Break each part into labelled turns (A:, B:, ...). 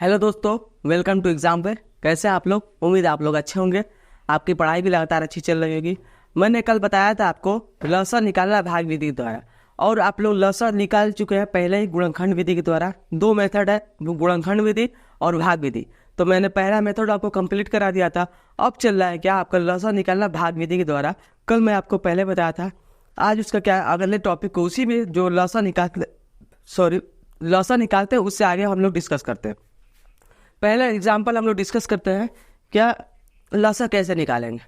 A: Hello दोस्तों, welcome to exam पे। कैसे हैं आप लोग? उम्मीद है आप लोग अच्छे होंगे। आपकी पढ़ाई भी लगातार अच्छी चल रही होगी। मैंने कल बताया था आपको लसाअ निकालना भाग विधि द्वारा, और आप लोग लसाअ निकाल चुके हैं पहले ही गुणनखंड विधि के द्वारा। दो मेथड है, गुणनखंड विधि और भाग विधि। तो मैंने पहला मेथड आपको कंप्लीट करा दिया था। अब चल रहा है क्या आपका लसाअ निकालना भाग विधि के द्वारा। कल मैं आपको पहले बताया था। आज उसका क्या अगले टॉपिक को उसी में जो लसाअ निकालते हैं उससे आगे हम लोग डिस्कस करते हैं। पहले एग्जाम्पल हम लोग डिस्कस करते हैं क्या लसाअ कैसे निकालेंगे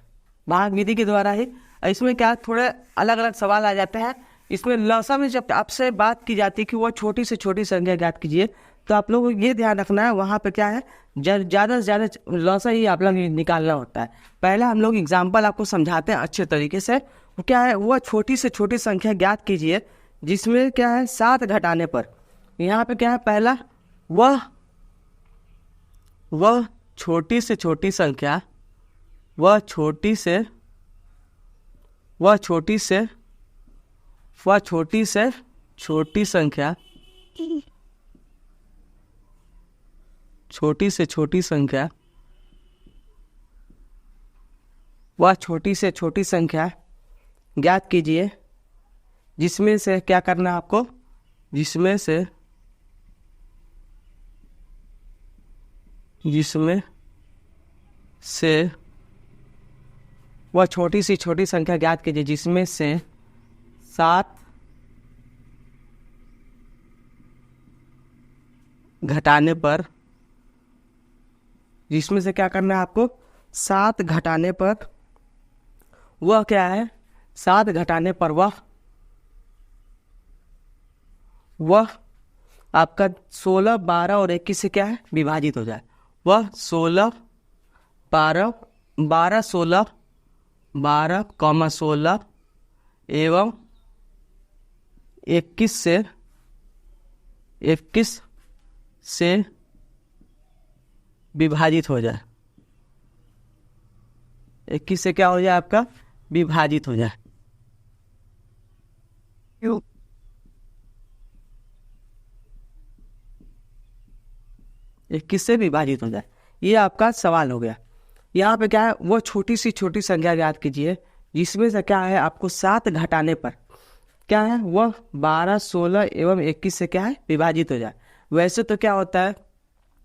A: भाग विधि के द्वारा ही। इसमें क्या थोड़े अलग अलग सवाल आ जाते हैं। इसमें लसाअ में जब आपसे बात की जाती है कि वह छोटी से छोटी संख्या ज्ञात कीजिए, तो आप लोगों को ये ध्यान रखना है वहाँ पे क्या है ज़्यादा से ज़्यादा लसाअ ही आप लोग निकालना होता है। पहले हम लोग एग्जाम्पल आपको समझाते हैं अच्छे तरीके से। क्या है वह छोटी से छोटी संख्या ज्ञात कीजिए जिसमें क्या है 7 घटाने पर। यहाँ पे क्या है पहला वह छोटी से छोटी संख्या वह छोटी से छोटी संख्या छोटी से छोटी संख्या ज्ञात कीजिए जिसमें से क्या करना है आपको, जिसमें से वह छोटी सी छोटी संख्या ज्ञात कीजिए जिसमें से 7 घटाने पर, जिसमें से क्या करना है आपको 7 घटाने पर वह क्या है 7 घटाने पर वह आपका 16, 12 और 21 से क्या है विभाजित हो जाए। वह 16, 12, 16 एवं 21 से विभाजित हो जाए। 21 से क्या हो जाए आपका विभाजित हो जाए। 21 से विभाजित हो जाए। ये आपका सवाल हो गया। यहाँ पे क्या है वो छोटी सी छोटी संख्या ज्ञात कीजिए जिसमें से क्या है आपको 7 घटाने पर क्या है वह 12, 16 एवं 21 से क्या है विभाजित हो जाए। वैसे तो क्या होता है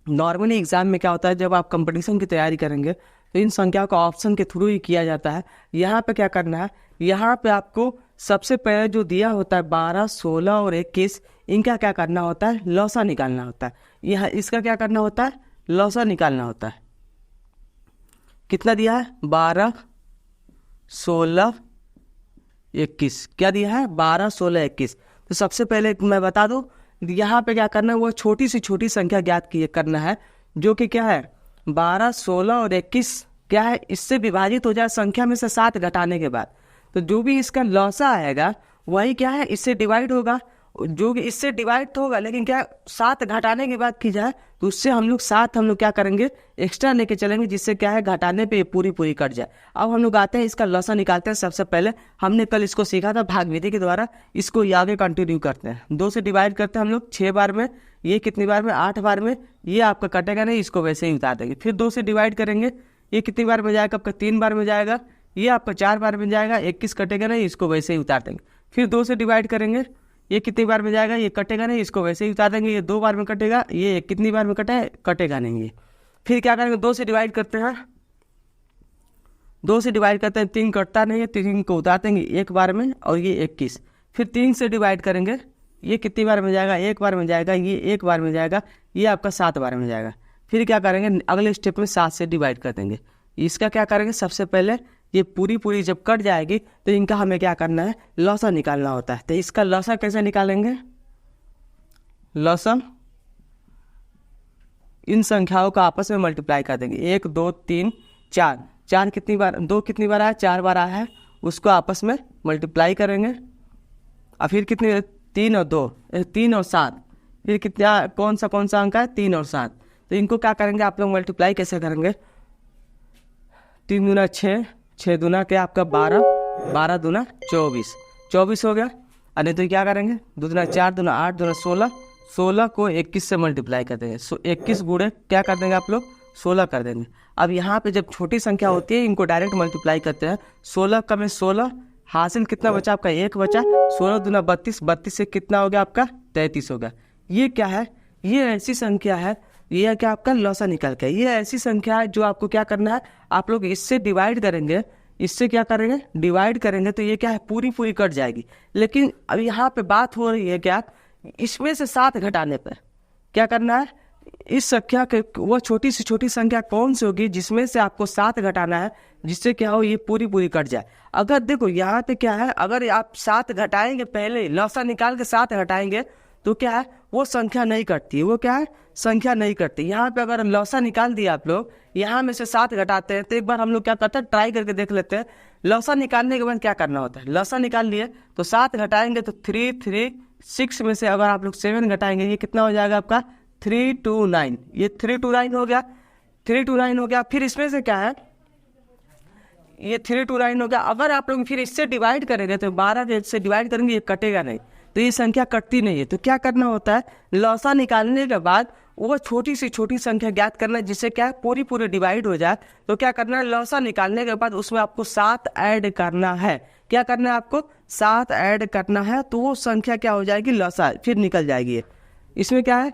A: नॉर्मली एग्जाम में क्या होता है जब आप कंपटीशन की तैयारी करेंगे तो इन संख्याओं का ऑप्शन के थ्रू ही किया जाता है। यहाँ पे क्या करना है, यहाँ पे आपको सबसे पहले जो दिया होता है 12, 16 और 21, इनका क्या करना होता है लसाअ निकालना होता है। यहाँ इसका क्या करना होता है लसाअ निकालना होता है। कितना दिया है 12, 16, 21, क्या दिया है 12, 16, 21। तो सबसे पहले मैं बता दूं यहाँ पे क्या करना है वो छोटी सी छोटी संख्या ज्ञात करना है जो कि क्या है 12, 16 और 21 क्या है इससे विभाजित हो जाए संख्या में से 7 घटाने के बाद। तो जो भी इसका लसाअ आएगा वही क्या है इससे डिवाइड होगा, जो कि इससे डिवाइड तो होगा लेकिन क्या 7 घटाने के बाद की जाए तो उससे हम लोग 7 हम लोग क्या करेंगे एक्स्ट्रा लेके चलेंगे जिससे क्या है घटाने पे पूरी कट जाए। अब हम लोग आते हैं इसका लसाअ निकालते हैं। सबसे पहले हमने कल इसको सीखा था भाग विधि के द्वारा, इसको आगे कंटिन्यू करते हैं। 2 से डिवाइड करते हैं हम लोग 6 बार में, ये कितनी बार में 8 बार में, ये आपका कटेगा नहीं, इसको वैसे ही उतार देंगे। फिर 2 से डिवाइड करेंगे, ये कितनी बार में जाएगा आपका 3 बार में जाएगा, ये आपका 4 बार में जाएगा, 21 कटेगा नहीं, इसको वैसे ही उतार देंगे। फिर 2 से डिवाइड करेंगे, ये कितनी बार में जाएगा, ये कटेगा नहीं, इसको वैसे ही उतार देंगे। ये 2 बार में कटेगा, ये कितनी बार में कटेगा नहीं ये। फिर क्या करेंगे 2 से डिवाइड करते हैं, 2 से डिवाइड करते हैं 3 कटता नहीं है, 3 को उतार देंगे 1 बार में और ये 21। फिर 3 से डिवाइड करेंगे, ये कितनी बार में जाएगा 1 बार में जाएगा, ये 1 बार में जाएगा, ये आपका 7 बार में जाएगा। फिर क्या करेंगे अगले स्टेप में 7 से डिवाइड कर देंगे। इसका क्या करेंगे सबसे पहले ये पूरी जब कट जाएगी तो इनका हमें क्या करना है लसाअ निकालना होता है। तो इसका लसाअ कैसे निकालेंगे, लसाअ इन संख्याओं का आपस में मल्टीप्लाई कर देंगे। 1, 2, 3, 4 कितनी बार 2 कितनी बार आया 4 बार आया है, उसको आपस में मल्टीप्लाई करेंगे। और फिर कितनी 3 और 2 3 और 7, फिर कितना कौन सा अंक है 3 और 7। तो इनको क्या करेंगे आप लोग मल्टीप्लाई कैसे करेंगे, 3 दूना 6, 6 दूना क्या आपका 12, 12 दूना 24 हो गया। अरे तो क्या करेंगे 2 दूना 4, दूना 8, दूना 16, 16 को 21 से मल्टीप्लाई कर देंगे। 21 गुणे क्या कर देंगे आप लोग, 16 कर देंगे। अब यहाँ पे जब छोटी संख्या होती है इनको डायरेक्ट मल्टीप्लाई करते हैं। 16 का में 16 हासिल कितना बचा आपका, 1 बचा। 16 दूना 32, 32 से कितना हो गया आपका, 33 हो गया। ये क्या है, ये ऐसी संख्या है, ये क्या आपका लौसा निकल के, ये ऐसी संख्या है जो आपको क्या करना है, आप लोग इससे डिवाइड करेंगे, इससे क्या करेंगे, डिवाइड करेंगे तो ये क्या है, पूरी पूरी कट जाएगी। लेकिन अब यहाँ पे बात हो रही है क्या, इसमें से 7 घटाने पर क्या करना है, इस संख्या के वो छोटी सी छोटी संख्या कौन सी होगी जिसमें से आपको 7 घटाना है, जिससे क्या हो ये पूरी पूरी कट जाए। अगर देखो यहाँ पे क्या है, अगर आप 7 घटाएंगे, पहले लौसा निकाल के 7 घटाएंगे तो क्या है, वो संख्या नहीं कटती, वो क्या है, संख्या नहीं कटती। यहाँ पे अगर लौसा निकाल दिया आप लोग, यहाँ में से 7 घटाते हैं तो एक बार हम लोग क्या करते हैं, ट्राई करके देख लेते हैं। लौसा निकालने के बाद क्या करना होता है, लौसा निकाल लिए तो 7 घटाएंगे तो 3 3 6 में से अगर आप लोग 7 घटाएंगे, ये कितना हो जाएगा आपका 329, ये 329 हो गया, 329 हो गया। फिर इसमें से क्या है, ये 329 हो गया। अगर आप लोग फिर इससे डिवाइड करेंगे तो 12 से डिवाइड करेंगे, ये कटेगा नहीं, तो ये संख्या कटती नहीं है। तो क्या करना होता है, लौसा निकालने के बाद वो छोटी सी छोटी संख्या ज्ञात करना है जिससे क्या है पूरी पूरी डिवाइड हो जाए। तो क्या करना है, लौसा निकालने के बाद उसमें आपको 7 ऐड करना है। क्या करना है, आपको 7 ऐड करना है, तो वो संख्या क्या हो जाएगी, लौसा फिर निकल जाएगी। इसमें क्या है,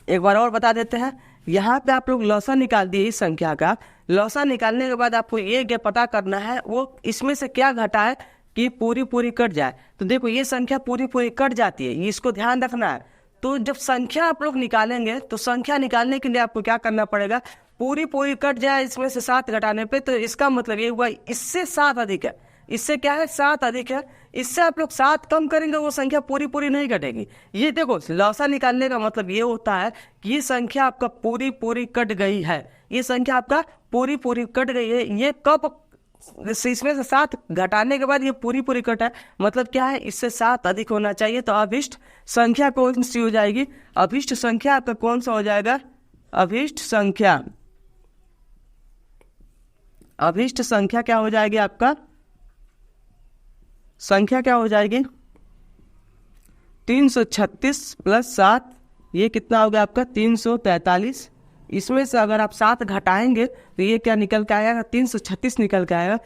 A: एक बार और बता देते हैं। यहाँ पे आप लोग लौसा निकाल दिए इस संख्या का, लौसा निकालने के बाद आपको ये पता करना है वो इसमें से क्या घटा है कि पूरी पूरी कट जाए। तो देखो ये संख्या पूरी पूरी कट जाती है, इसको ध्यान रखना है। तो जब संख्या आप लोग निकालेंगे तो संख्या निकालने के लिए आपको क्या करना पड़ेगा, पूरी पूरी कट जाए इसमें से 7 घटाने पे, तो इसका मतलब ये हुआ इससे 7 अधिक है, इससे क्या है 7 अधिक है। इससे आप लोग 7 कम करेंगे वो संख्या पूरी पूरी नहीं घटेगी। ये देखो लौसा निकालने का मतलब ये होता है कि ये संख्या आपका पूरी पूरी कट गई है, ये संख्या आपका पूरी पूरी कट गई है। ये कब, इसमें से 7 घटाने के बाद ये पूरी पूरी कट है, मतलब क्या है, इससे 7 अधिक होना चाहिए। तो अभिष्ट संख्या कौन सी हो जाएगी, अभिष्ट संख्या आपका कौन सा हो जाएगा, अभिष्ट संख्या, अभिष्ट संख्या क्या हो जाएगी आपका, संख्या क्या हो जाएगी 336 प्लस 7, ये कितना हो गया आपका 343। इसमें से अगर आप 7 घटाएंगे तो ये क्या निकल के आएगा, 336 निकल के आएगा।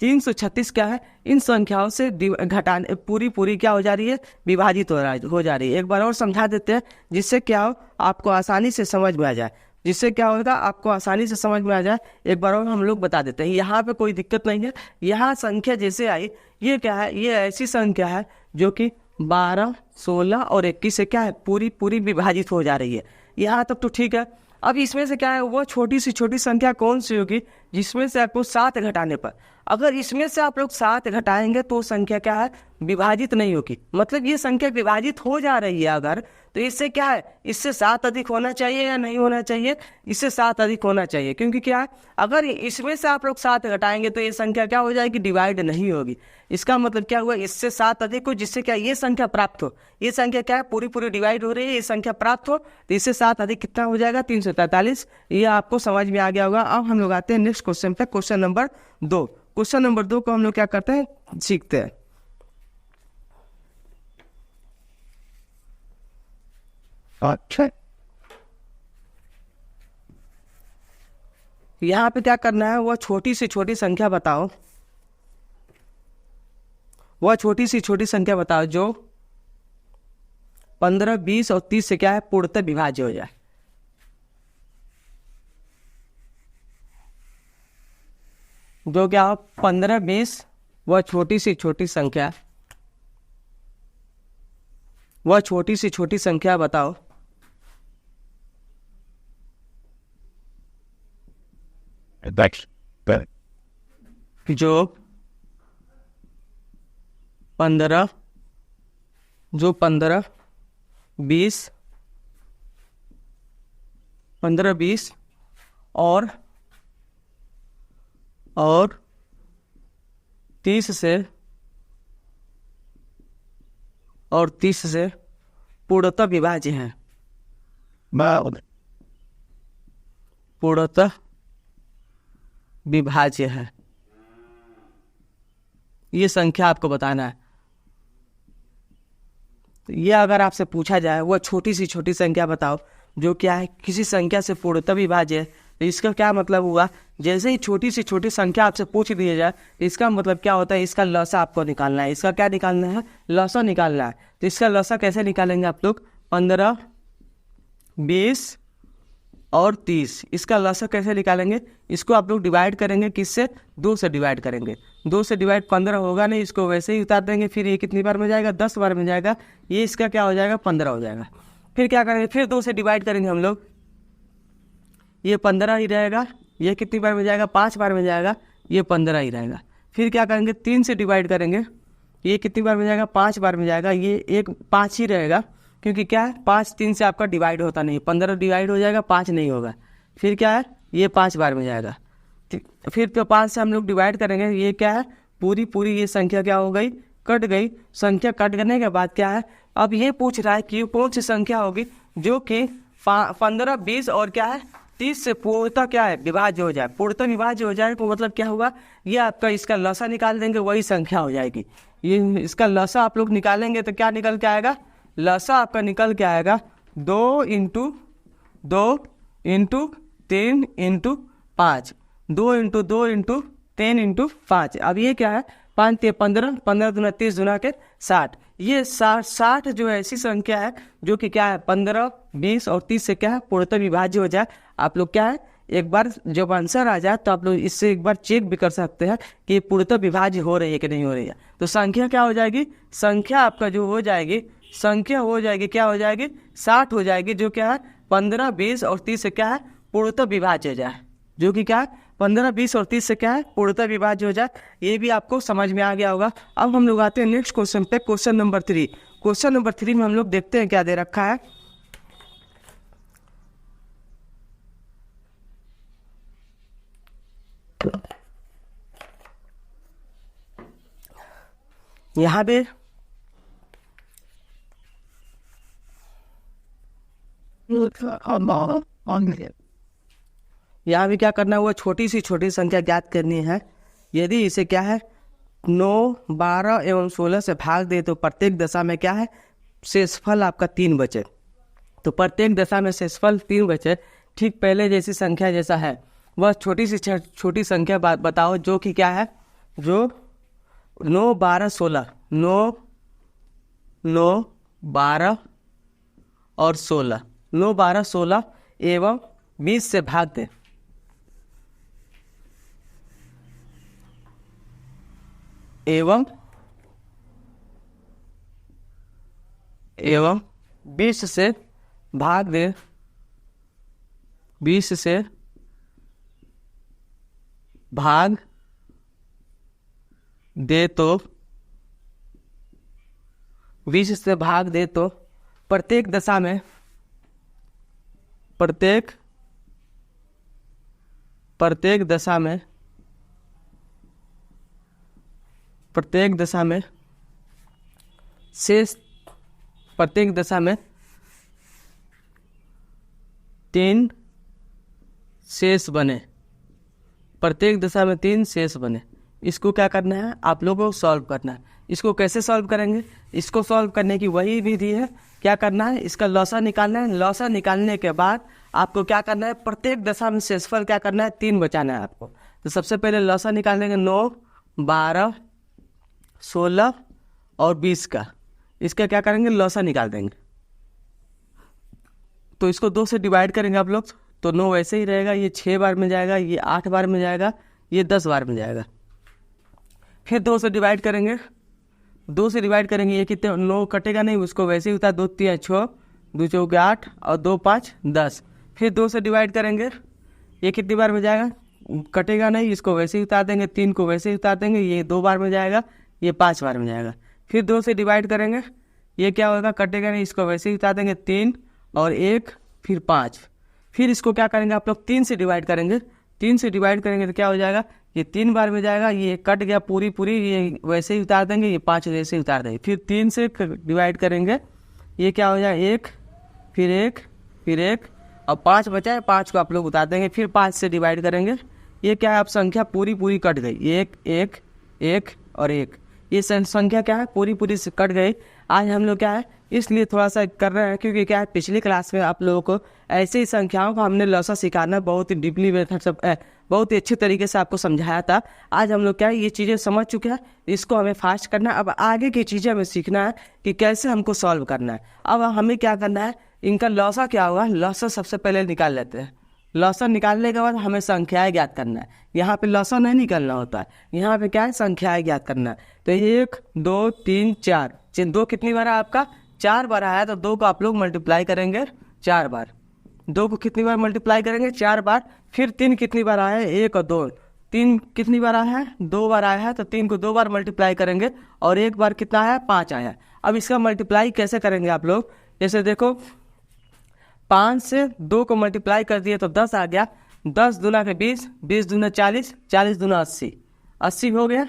A: 336 क्या है, इन संख्याओं से घटाने पूरी पूरी क्या हो जा रही है, विभाजित हो जा रही है। एक बार और समझा देते हैं जिससे क्या हो आपको आसानी से समझ में आ जाए, जिससे क्या होगा आपको आसानी से समझ में आ जाए। एक बार और हम लोग बता देते हैं, यहाँ पे कोई दिक्कत नहीं है। यहाँ संख्या जैसे आई, ये क्या है, ये ऐसी संख्या है जो कि 12, 16 और 21 से क्या है पूरी पूरी विभाजित हो जा रही है। यहाँ तक तो ठीक है। अब इसमें से क्या है, वो छोटी सी छोटी संख्या कौन सी होगी जिसमें से आपको 7 घटाने पर, अगर इसमें से आप लोग 7 घटाएंगे तो संख्या क्या है, विभाजित नहीं होगी। मतलब ये संख्या विभाजित हो जा रही है अगर, तो इससे क्या है, इससे 7 अधिक होना चाहिए या नहीं होना चाहिए, इससे 7 अधिक होना चाहिए। क्योंकि क्या है, अगर इसमें से आप लोग 7 घटाएंगे तो ये संख्या क्या हो जाएगी, डिवाइड नहीं होगी। इसका मतलब क्या हुआ, इससे 7 अधिक हो जिससे क्या ये संख्या प्राप्त हो, ये संख्या क्या है पूरी पूरी डिवाइड हो रही है, ये संख्या प्राप्त हो, तो इससे 7 अधिक कितना हो जाएगा 343। ये आपको समझ में आ गया होगा। अब हम लोग आते हैं नेक्स्ट क्वेश्चन पे, क्वेश्चन नंबर 2। क्वेश्चन नंबर 2 को हम लोग क्या करते हैं, सीखते हैं। अच्छा, यहाँ पे क्या करना है, वह छोटी सी छोटी संख्या बताओ, वह छोटी सी छोटी संख्या बताओ जो 15, 20 और 30 से क्या है पूर्णतः विभाज्य हो जाए। जो क्या हो 15, 20, वह छोटी सी छोटी संख्या, वह छोटी सी छोटी संख्या बताओ जो 15, 20, 15, 20 और 30 से पूर्णतः विभाज्य है, पूर्णतः विभाज्य है। ये संख्या आपको बताना है। तो ये अगर आपसे पूछा जाए वह छोटी सी छोटी संख्या बताओ जो क्या है किसी संख्या से पूर्णतः विभाज्य है, तो इसका क्या मतलब हुआ, जैसे ही छोटी सी छोटी संख्या आपसे पूछ दी जाए तो इसका मतलब क्या होता है, इसका लसा आपको निकालना है। इसका क्या निकालना है, लसा निकालना है। तो इसका लसा कैसे निकालेंगे आप लोग, 15, 20 और 30, इसका लसा कैसे निकालेंगे, इसको आप लोग डिवाइड करेंगे किससे, 2 से डिवाइड करेंगे। 2 से डिवाइड 15 होगा नहीं, इसको वैसे ही उतार देंगे। फिर ये कितनी बार में जाएगा, 10 बार में जाएगा। ये इसका क्या हो जाएगा, 15 हो जाएगा। फिर क्या करेंगे, फिर 2 से डिवाइड करेंगे हम लोग, ये 15 ही रहेगा। ये कितनी बार में जाएगा, 5 बार में जाएगा, ये 15 ही रहेगा। फिर क्या करेंगे, 3 से डिवाइड करेंगे, ये कितनी बार में जाएगा, 5 बार में जाएगा। ये एक 5 ही रहेगा, क्योंकि क्या है 5 3 से आपका डिवाइड होता नहीं, 15 डिवाइड हो जाएगा, 5 नहीं होगा। फिर क्या है, ये 5 बार में जाएगा। फिर तो 5 से हम लोग डिवाइड करेंगे, ये क्या है पूरी ये संख्या क्या हो गई, कट गई। संख्या कट करने के बाद क्या है, अब ये पूछ रहा है कि कौन सी संख्या होगी जो कि 15, 20 और क्या है 30 से पूर्णतः क्या है विभाज्य हो जाए। पूर्णतः विभाज्य हो जाए तो मतलब क्या होगा, ये आपका इसका लसा निकाल देंगे, वही संख्या हो जाएगी। ये इसका लसा आप लोग निकालेंगे तो क्या निकल के आएगा, लसा आपका निकल के आएगा 2 × 2 × 3 × 5, 2 × 2 × 3 × 5। अब ये क्या है, 5 × 15, 15 दूना 30 दूना के 60। ये 60 जो है ऐसी संख्या है जो कि क्या है 15, 20 और 30 से क्या है पूर्णतः विभाज्य हो जाए। आप लोग क्या है एक बार जब आंसर आ जाए तो आप लोग इससे एक बार चेक भी कर सकते हैं कि पूर्णतः विभाज्य हो रही है कि नहीं हो रही है। तो संख्या क्या हो जाएगी, संख्या आपका जो हो जाएगी, संख्या हो जाएगी क्या हो जाएगी 60 हो जाएगी, जो क्या है 15, 20 और 30 से क्या है पूर्णतः विभाज्य हो जाए, जो कि क्या है 15, 20 और 30 से क्या है पूर्णतः विभाज्य हो जाए। ये भी आपको समझ में आ गया होगा। अब हम लोग आते हैं नेक्स्ट क्वेश्चन पे, क्वेश्चन नंबर 3। क्वेश्चन नंबर 3 में हम लोग देखते हैं क्या दे रखा है। यहाँ पे यहाँ भी क्या करना है, वो छोटी सी छोटी संख्या ज्ञात करनी है। यदि इसे क्या है 9, 12 एवं 16 से भाग दे तो प्रत्येक दशा में क्या है शेषफल आपका 3 बचे। तो प्रत्येक दशा में शेषफल 3 बचे, ठीक पहले जैसी संख्या जैसा है वह छोटी सी छोटी संख्या बताओ जो कि क्या है, जो 9, 12, 16, 9, 12 और 16, 9, 12, 16 एवं 20 से भाग दे, एवं 20 से भाग दे, 20 से भाग दे तो 20 से भाग दे तो प्रत्येक दशा में प्रत्येक दशा में शेष प्रत्येक दशा में 3 शेष बने, प्रत्येक दशा में 3 शेष बने। इसको क्या करना है आप लोगों को सॉल्व करना है। इसको कैसे सॉल्व करेंगे, इसको सॉल्व करने की वही विधि है, क्या करना है इसका लॉसा निकालना है। लॉसा निकालने के बाद आपको क्या करना है, प्रत्येक दशा में शेषफल क्या करना है 3 बचाना है आपको। तो सबसे पहले लॉसा निकालेंगे 9, 12, 16 और 20 का, इसका क्या करेंगे लॉसा निकाल देंगे। तो इसको 2 से डिवाइड करेंगे आप लोग, तो 9 वैसे ही रहेगा, ये 6 बार में जाएगा, ये 8 बार में जाएगा, ये 10 बार में जाएगा। फिर 2 से डिवाइड करेंगे, 2 से डिवाइड करेंगे, ये कितने 9 कटेगा नहीं, उसको वैसे ही होता है 2 3 6, 2 4 8 और 2 5 10। फिर 2 से डिवाइड करेंगे, ये कितनी बार में जाएगा, कटेगा नहीं, इसको वैसे ही उतार देंगे, 3 को वैसे ही उतार देंगे, ये 2 बार में जाएगा, ये 5 बार में जाएगा। फिर 2 से डिवाइड करेंगे, ये क्या होगा कटेगा नहीं, इसको वैसे ही उतार देंगे, 3 और 1 फिर 5। फिर इसको क्या करेंगे आप लोग 3 से डिवाइड करेंगे, 3 से डिवाइड करेंगे तो क्या हो जाएगा, ये 3 बार में जाएगा, ये कट गया पूरी, ये वैसे ही उतार देंगे, ये 5 वैसे ही उतार देंगे। फिर 3 से डिवाइड करेंगे, ये क्या हो जाएगा 1 फिर 1 फिर 1 और 5 बचा है, 5 को आप लोग उतार देंगे। फिर 5 से डिवाइड करेंगे, ये क्या है अब संख्या पूरी कट गई, 1 1 1 और 1, ये संख्या क्या है पूरी से कट गई। आज हम लोग क्या है इसलिए थोड़ा सा कर रहे हैं क्योंकि क्या है पिछली क्लास में आप लोगों को ऐसे ही संख्याओं को हमने लॉसा सिखाना बहुत ही डीपली मेथड सब बहुत ही अच्छे तरीके से आपको समझाया था। आज हम लोग क्या है ये चीज़ें समझ चुके हैं, इसको हमें फास्ट करना है। अब आगे की चीज़ें हमें सीखना है कि कैसे हमको सॉल्व करना है। अब हमें क्या करना है, इनका लॉसा क्या होगा, लॉसा सबसे पहले निकाल लेते हैं। लॉसा निकालने के बाद हमें संख्याएं ज्ञात करना है। यहाँ पे लॉसा नहीं निकालना होता है, यहाँ पे क्या है संख्याएं ज्ञात करना है। तो 1 2 3 4, 2 कितनी बार है आपका 4 बार आया, तो 2 को आप लोग मल्टीप्लाई करेंगे 4 बार। 2 को कितनी बार मल्टीप्लाई करेंगे 4 बार। फिर 3 कितनी बार आया है 1 और 2, 3 कितनी बार आया है 2 बार आया है, तो 3 को 2 बार मल्टीप्लाई करेंगे और 1 बार कितना आया 5 आया है। अब इसका मल्टीप्लाई कैसे करेंगे आप लोग, जैसे देखो 5 से 2 को मल्टीप्लाई कर दिए तो 10 आ गया। 10 दूना के 20, 20 दूना 40, 40 दूना 80, 80 हो गया।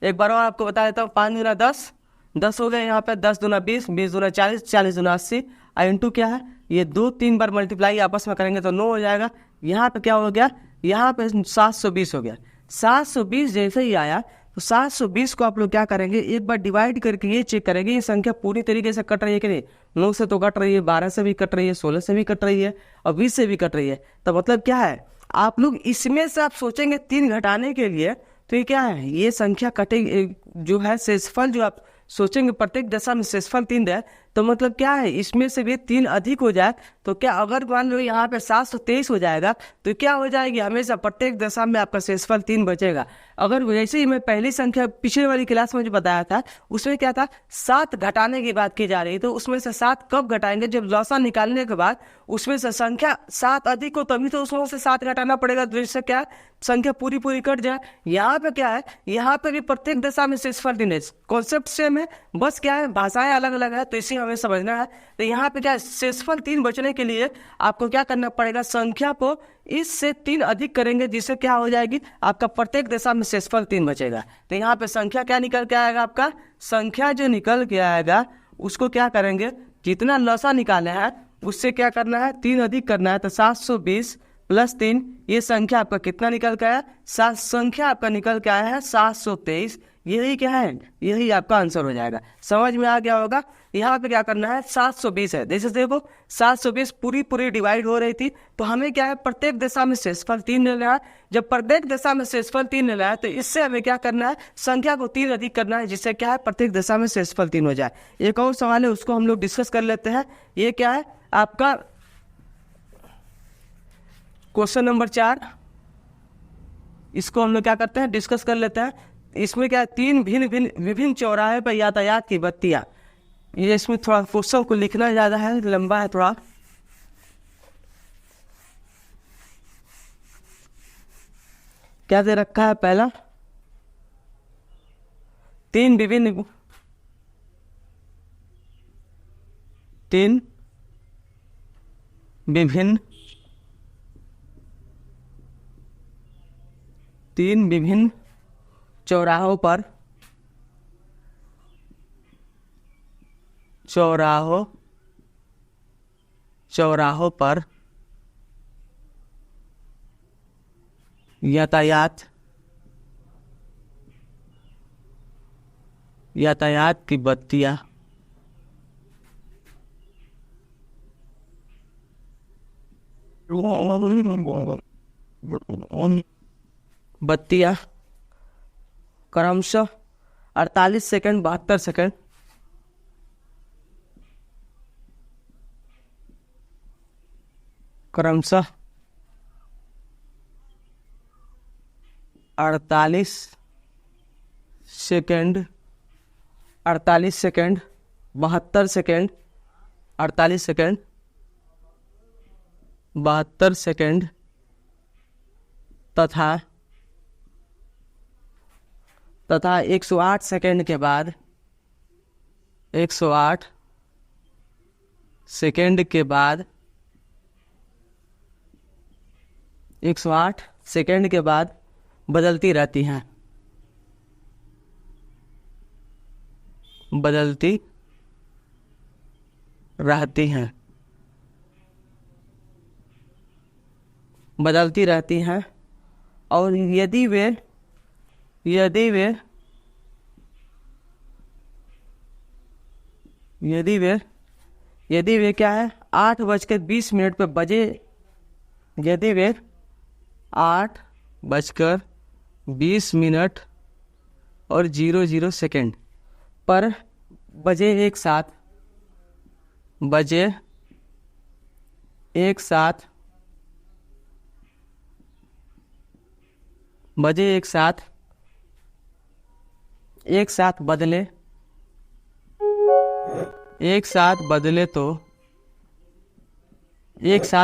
A: एक बार और आपको बता देता हूँ 5 दूना 10, 10 हो गया। यहाँ पे 10 दूना 20, 20 दूना 40, 40 दूना 80, इंटू क्या है ये 2-3 बार मल्टीप्लाई आपस में करेंगे तो 9 हो जाएगा। यहाँ पे क्या हो गया, यहाँ पे 720 हो गया। 720 जैसे ही आया तो 720 को आप लोग क्या करेंगे, एक बार डिवाइड करके ये चेक करेंगे ये संख्या पूरी तरीके से कट रही है कि नहीं। 9 से तो कट रही है, 12 से भी कट रही है, 16 से भी कट रही है और 20 से भी कट रही है। तो मतलब क्या है, आप लोग इसमें से आप सोचेंगे 3 घटाने के लिए, तो ये क्या है, ये संख्या कटे जो है शेषफल जो आप सोचेंगे प्रत्येक दशा में शेषफल 3 है, तो मतलब क्या है इसमें से भी 3 अधिक हो जाए तो क्या, अगर मान लो यहाँ पे 723 हो जाएगा तो क्या हो जाएगी, हमेशा प्रत्येक दशा में आपका शेषफल 3 बचेगा। अगर वैसे ही मैं पहली संख्या पिछले वाली क्लास में जो बताया था उसमें क्या था 7 घटाने की बात की जा रही, तो उसमें से 7 कब घटाएंगे, जब लॉसा निकालने के बाद उसमें से संख्या 7 अधिक हो तभी तो उसमें से 7 घटाना पड़ेगा, तो इससे क्या संख्या पूरी पूरी कट जाए। यहाँ पे क्या है, यहाँ पे भी प्रत्येक दशा में शेषफल 3 है, कॉन्सेप्ट सेम है, बस क्या है भाषाएं अलग अलग है, तो इसी हमें समझना है। तो यहाँ पे क्या है शेषफल 3 बचने के लिए आपको क्या करना पड़ेगा, संख्या को इससे 3 अधिक करेंगे, जिससे क्या हो जाएगी आपका प्रत्येक दशा में शेषफल 3 बचेगा। तो यहाँ पे संख्या क्या निकल के आएगा, आपका संख्या जो निकल के आएगा उसको क्या करेंगे, जितना लॉसा निकाले हैं उससे क्या करना है 3 अधिक करना है। तो 720 प्लस 3, ये संख्या आपका कितना निकल के आया, संख्या आपका निकल के आया है 723। यही क्या है, यही आपका आंसर हो जाएगा। समझ में आ गया होगा। यहाँ पे क्या करना है 720 है, जैसे देखो 720 पूरी पूरी डिवाइड हो रही थी, तो हमें क्या है प्रत्येक दशा में शेषफल 3 लेना है। जब प्रत्येक दशा में शेषफल 3 लेना है तो इससे हमें क्या करना है, संख्या को 3 अधिक करना है, जिससे क्या है प्रत्येक दशा में शेषफल 3 हो जाए। एक और सवाल है उसको हम लोग डिस्कस कर लेते हैं। ये क्या है आपका क्वेश्चन नंबर 4, इसको हम लोग क्या करते हैं डिस्कस कर लेते हैं। इसमें क्या है 3 विभिन्न चौराहे पर यातायात की बत्तियां, ये इसमें थोड़ा क्वेश्चन को लिखना ज़्यादा है, लंबा है थोड़ा। क्या दे रखा है, पहला 3 विभिन्न चौराहों पर यातायात की बत्तियां क्रमशः 48 सेकंड 72 सेकंड क्रमशः 48 सेकंड 72 सेकंड 48 सेकंड 72 सेकंड तथा 108 सेकंड के बाद 108 सेकंड के बाद 108 सेकंड के बाद बदलती रहती हैं, बदलती रहती हैं और यदि वे यदि वे क्या है 8:20 पे बजे, यदि वे 8:20 और 00 पर बजे एक साथ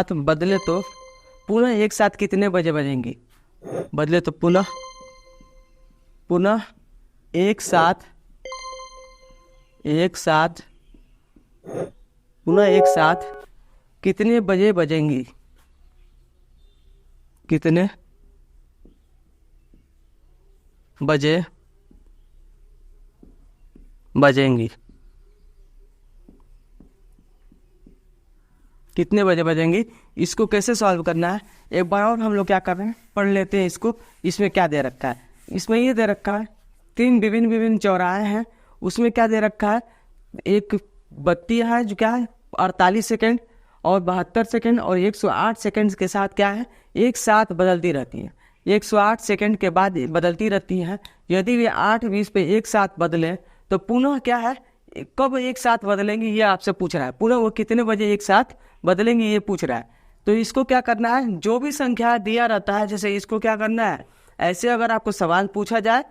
A: बदले तो पुनः एक साथ कितने बजे बजेंगी? बदले तो पुनः एक साथ कितने बजे बजेंगी? कितने बजे बजेंगी? कितने बजे बजेंगी? इसको कैसे सॉल्व करना है एक बार और हम लोग क्या कर रहे हैं, पढ़ लेते हैं इसको। इसमें क्या दे रखा है? इसमें ये दे रखा है 3 विभिन्न चौराहे हैं, उसमें क्या दे रखा है, एक बत्ती है जो क्या है 48 सेकेंड और 72 सेकेंड और 108 सेकेंड के साथ क्या है एक साथ बदलती रहती है। 108 सेकेंड के बाद बदलती रहती है। यदि वे 8:20 पे एक साथ बदले तो पुनः क्या है, कब एक साथ बदलेंगे ये आपसे पूछ रहा है। पुनः वो कितने बजे एक साथ बदलेंगे ये पूछ रहा है। तो इसको क्या करना है, जो भी संख्या दिया रहता है, जैसे इसको क्या करना है, ऐसे अगर आपको सवाल पूछा जाए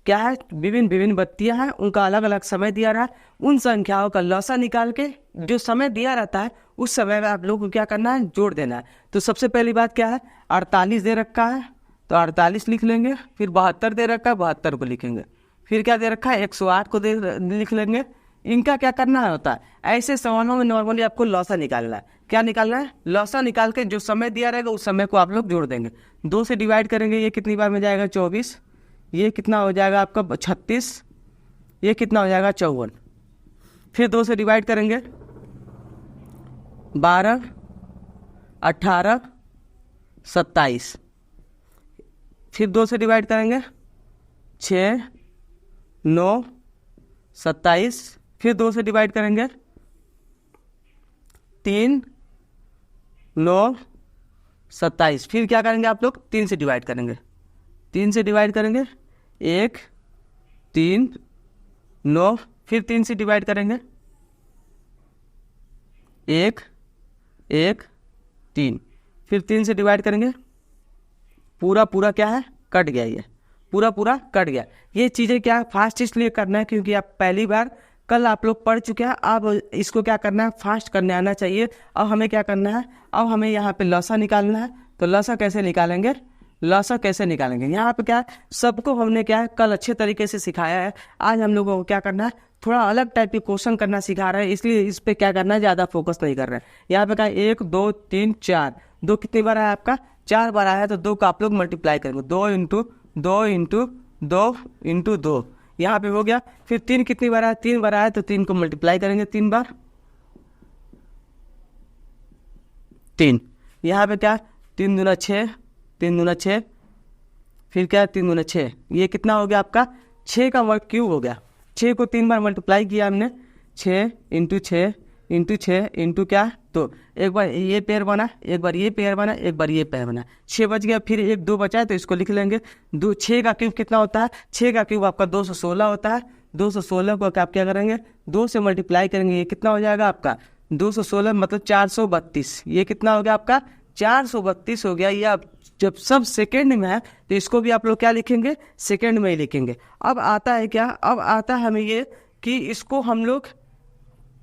A: क्या है विभिन्न बत्तियां हैं, उनका अलग अलग समय दिया रहा है, उन संख्याओं का लौसा निकाल के जो समय दिया रहता है उस समय में आप लोग को क्या करना है, जोड़ देना है। तो सबसे पहली बात क्या है, 48 दे रखा है तो 48 लिख लेंगे, फिर 72 दे रखा है 72 को लिखेंगे, फिर क्या दे रखा है 108 को लिख लेंगे। इनका क्या करना होता है, ऐसे सवालों में नॉर्मली आपको लौसा निकालना है। क्या निकालना है, लौसा निकाल के जो समय दिया रहेगा उस समय को आप लोग जोड़ देंगे। 2 से डिवाइड करेंगे, ये कितनी बार में जाएगा 24, ये कितना हो जाएगा आपका 36, ये कितना हो जाएगा 54। फिर 2 से डिवाइड करेंगे 12, 18, 27, फिर 2 से डिवाइड करेंगे 6, 9, 27, फिर 2 से डिवाइड करेंगे 3, 9, 27, फिर क्या करेंगे आप लोग 3 से डिवाइड करेंगे, 3 से डिवाइड करेंगे 1, 3, 9, फिर 3 से डिवाइड करेंगे 1, 1, 3, फिर 3 से डिवाइड करेंगे, पूरा क्या है कट गया, ये पूरा कट गया। ये चीज़ें क्या फास्ट इसलिए करना है क्योंकि आप पहली बार कल आप लोग पढ़ चुके हैं, अब इसको क्या करना है फास्ट करने आना चाहिए। अब हमें क्या करना है, अब हमें यहाँ पे लौसा निकालना है। तो लौसा कैसे निकालेंगे, यहाँ पे क्या सबको हमने क्या है कल अच्छे तरीके से सिखाया है। आज हम लोगों को क्या करना है, थोड़ा अलग टाइप के क्वेश्चन करना सिखा रहे हैं, इसलिए इस पे क्या करना है ज़्यादा फोकस नहीं कर रहे हैं। यहाँ पे क्या 1, 2, 3, 4, 2 कितनी बार आया आपका 4 बार आया, तो 2 का आप लोग मल्टीप्लाई करेंगे, 2 इंटू 2 इंटू 2 इंटू 2, यहाँ पे हो गया। फिर 3 कितनी बार आया, 3 बार आया, तो 3 को मल्टीप्लाई करेंगे 3 बार, 3, यहाँ पे क्या 3 दूना 6, 3 दूना 6, फिर क्या 3 दूना 6, ये कितना हो गया आपका 6 का वर्ग क्यूब हो गया। 6 को 3 बार मल्टीप्लाई किया हमने, 6 इंटू 6 इंटू 6 इंटू क्या, तो एक बार ये पेयर बना, एक बार ये पेयर बना, एक बार ये पेयर बना, 6 बच गया। फिर 1 2 बचा है तो इसको लिख लेंगे 2। 6 का क्यूब कितना होता है, 6 का क्यूब आपका 216 होता है। 216 को आप क्या करेंगे 2 से मल्टीप्लाई करेंगे, ये कितना हो जाएगा आपका 216 मतलब 432, ये कितना हो गया आपका 432 हो गया। ये आप जब सब सेकेंड में है तो इसको भी आप लोग क्या लिखेंगे सेकेंड में ही लिखेंगे। अब आता है क्या, अब आता है हमें ये कि इसको हम लोग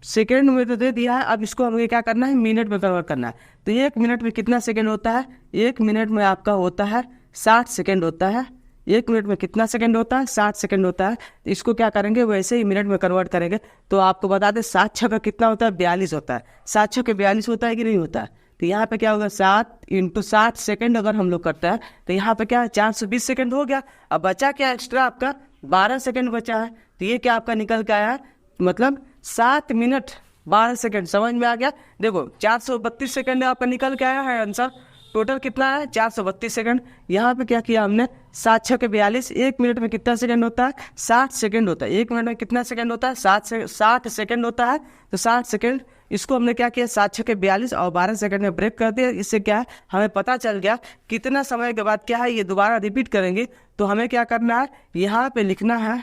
A: सेकेंड में तो दे दिया है, अब इसको हमें क्या करना है मिनट में कन्वर्ट करना है। तो 1 मिनट में कितना सेकंड होता है, 1 मिनट में आपका होता है 60 सेकंड होता है। 1 मिनट में कितना सेकंड होता है 60 सेकंड होता है। तो इसको क्या करेंगे वैसे ही मिनट में कन्वर्ट करेंगे। तो आपको बता दें 7 6 का कितना होता है 42 होता है। 7 6 के 42 होता है कि नहीं होता है। तो यहाँ पे क्या होगा 7 × 60 सेकंड अगर हम लोग करते हैं तो यहाँ पे क्या है 420 सेकंड हो गया। अब बचा क्या एक्स्ट्रा आपका 12 सेकंड बचा है। तो ये क्या आपका निकल के आया मतलब 7 मिनट 12 सेकंड। समझ में आ गया। देखो 432 सेकंड आपका निकल के आया है आंसर। टोटल कितना है 432 सेकंड। यहाँ पे क्या किया हमने 7 6 के 42, 1 मिनट में कितना सेकंड होता है 60 सेकंड होता है। 1 मिनट में कितना सेकंड होता है 60 सेकंड होता है। तो 60 सेकंड इसको हमने क्या किया 7 6 के 42 और 12 सेकंड में ब्रेक कर दिया। इससे क्या है हमें पता चल गया कितना समय के बाद क्या है ये दोबारा रिपीट करेंगे। तो हमें क्या करना है यहाँ पे लिखना है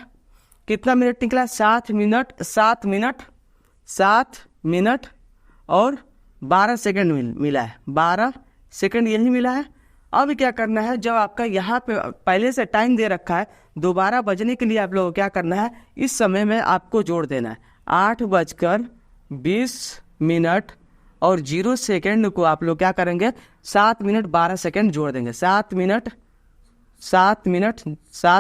A: कितना मिनट निकला 7 मिनट और 12 सेकंड मिला है, 12 सेकंड यही मिला है। अब क्या करना है जब आपका यहाँ पे पहले से टाइम दे रखा है दोबारा बजने के लिए आप लोगों को क्या करना है इस समय में आपको जोड़ देना है 8:20 और 0 सेकंड को आप लोग क्या करेंगे 7 मिनट 12 सेकंड जोड़ देंगे। 7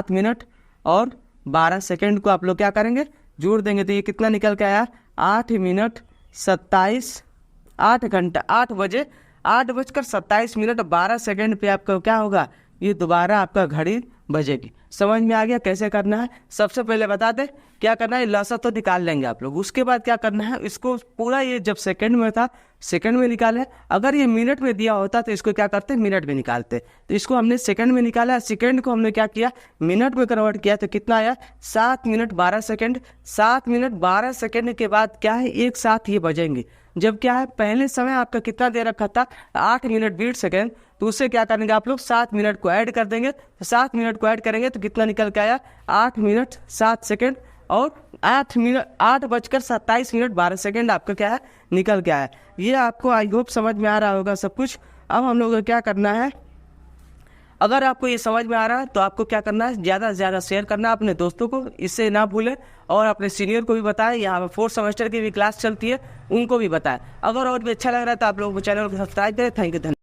A: मिनट और 12 सेकंड को आप लोग क्या करेंगे जोड़ देंगे। तो ये कितना निकल के आया 8:27 और 12 सेकंड पे आपका क्या होगा ये दोबारा आपका घड़ी बजेगी। समझ में आ गया कैसे करना है। सबसे पहले बता दें क्या करना है लसा तो निकाल लेंगे आप लोग। उसके बाद क्या करना है इसको पूरा ये जब सेकंड में था सेकंड में निकाले। अगर ये मिनट में दिया होता तो इसको क्या करते मिनट में निकालते। तो इसको हमने सेकंड में निकाला, सेकंड को हमने क्या किया मिनट में कन्वर्ट किया। तो कितना आया 7 मिनट 12 सेकंड। 7 मिनट 12 सेकंड के बाद क्या है एक साथ ये बजेंगे। जब क्या है पहले समय आपका कितना दे रखा था 8 मिनट 20 सेकंड। तो उससे क्या करेंगे आप लोग 7 मिनट को ऐड कर देंगे। तो 7 मिनट को ऐड करेंगे तो कितना निकल के आया 8 मिनट 7 सेकंड और 8:27 12 सेकंड आपका क्या है निकल के आया। ये आपको आई होप समझ में आ रहा होगा सब कुछ। अब हम लोग को क्या करना है अगर आपको ये समझ में आ रहा है तो आपको क्या करना है ज़्यादा से ज़्यादा शेयर करना अपने दोस्तों को, इससे ना भूलें। और अपने सीनियर को भी बताएं, यहाँ पर 4th सेमेस्टर की भी क्लास चलती है उनको भी बताएं। अगर और भी अच्छा लग रहा है तो आप लोगों को चैनल को सब्सक्राइब करें। Thank you.